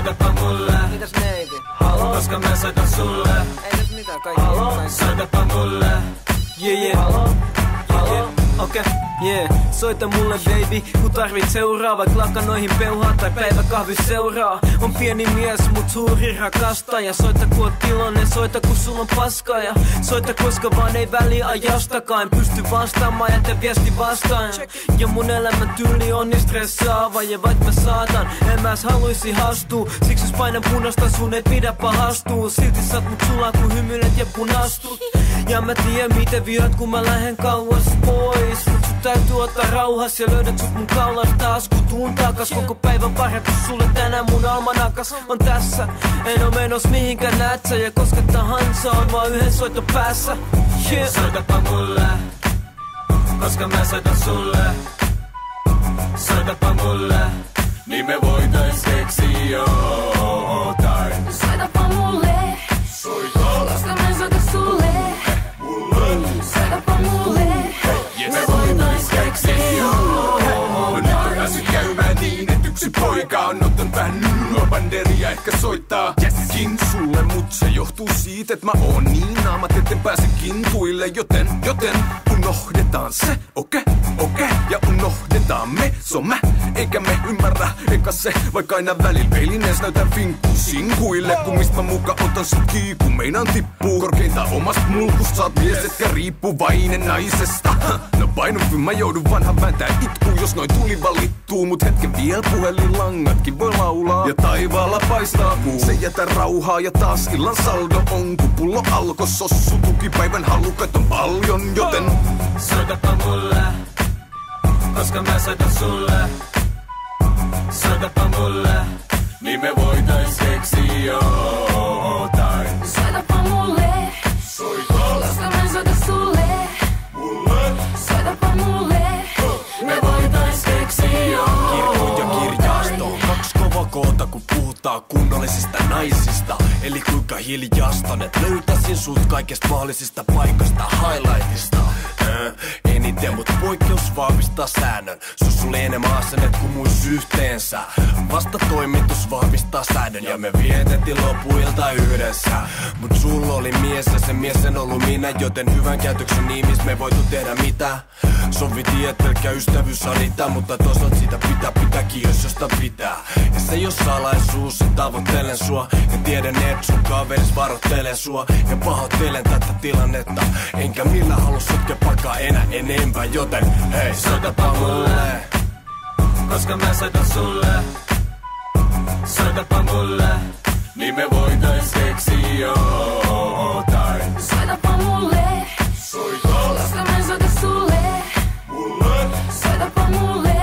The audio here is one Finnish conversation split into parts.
Soitapa mulle. Mitäs neiti? Halo? Koska mä soitan sulle. Ei tässä mitään, kaikki. Halo? Soitapa mulle. Yeah. Halo? Okei, soita mulle baby, kun tarvit seuraa. Vaik lakanoihin peuhaa tai päiväkahvi seuraa. On pieni mies, mut suuri rakastaja. Soita ku oot iloinen, soita ku sul on paskaa. Ja soita koska vaan ei väliajastakaan. En pysty vastaamaan, jätä viesti vastaan. Ja mun elämän tyyli on niin stressaava. Ja vaik mä saatan, en mä haluisi hastuu. Siksi jos painan punasta sun ei pidä pahastuu. Silti saat mut sulaa kun hymyilet ja punastut. Ja mä tiedän miten viat kun mä lähden kauas pois. Mut sun täytyy ottaa rauhas ja löydät sut mun kaulasta taas kun tuun takas. Koko päivän parempi sulle tänään mun almanakas on tässä. En oo menos mihinkään näet sä ja koska tahansa on vaan yhden soiton päässä. Soitapa mulle, koska mä soitan sulle. Soitapa mulle, niin me voitais keksiä jotain. Soitapa mulle, koska mä soitan sulle. Soitapa mulle, me voitais keksiä jotain. Nyt pääsy käymään niin, et yksi poika on ottanut vähän nyllobanderia. Ehkä soittaa jäskin sulle, mut se johtuu siitä, et mä oon niin naamat, etten pääse kintuille. Joten unohdetaan se, okei, ja unohdetaan me, se on mä. Eikä me ymmärrä, eikä se, vaikka aina välillä peilin ees näytän vinkku sinkuille. Kun mistä mä muka otan sut kiikku, meinaan tippuu korkeinta omasta mulkusta. Saat mies, etkä riippuvainen naisesta. No painuvin mä joudun vanhan vääntää itkuu, jos noin tuli valittuu. Mut hetken vielä puhelinlangatkin voi laulaa. Ja taivaalla paistaa kuu, se jätä rauhaa ja taas illan saldo on. Kun pullo alko sossu, tukipäivän halukat on paljon, joten soitapa mulle, koska mä soitan sulle. Soitapa mulle, niin me voitais keksiä jotain. Soitapa mulle, koska mä soitan sulle. Soitapa mulle, me voitais keksiä jotain. Kirkko ja kirjasto on kaksi kovakoota, kun puhutaan kunnollisista naisista. Eli kuinka hiljasta net löytäisin sut kaikesta mahdollisista paikasta highlightista. Eniten, mut poikkeus vahvistaa säännön. Sus oli enemmän asennet kuin muis yhteensä. Vasta toimitus vahvistaa säädön. Ja me vietettiin loppuilta yhdessä. Mut sulla oli mies ja se mies en ollut minä. Joten hyvän käytöksen nimissä me voitu tehdä mitä. Sovittiin, et pelkkä ystävyys riittää. Mutta toisaalta siitä pitääkin, jos josta pitää. Ja se jos salaisuus, tavoittelen sua. Ja tiedän, et sun kaveris varoittelee sua. Ja pahoittelen tätä tilannetta. Enkä millään halua sotkea paikkaa enää enempää. Joten hei, soitapa mulle, koska mä soitan sulle. Soitapa mulle, niin me voitais keksiä jotain. Soitapa mulle, koska mä soitan sulle. Soitapa mulle,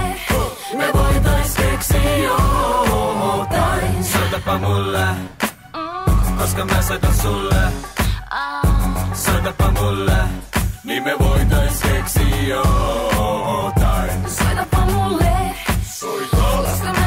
me voitais keksiä jotain. Soitapa mulle, koska mä soitan sulle. Soitapa mulle, niin me voitais keksiä jotain. Soitapa mulle, koska mä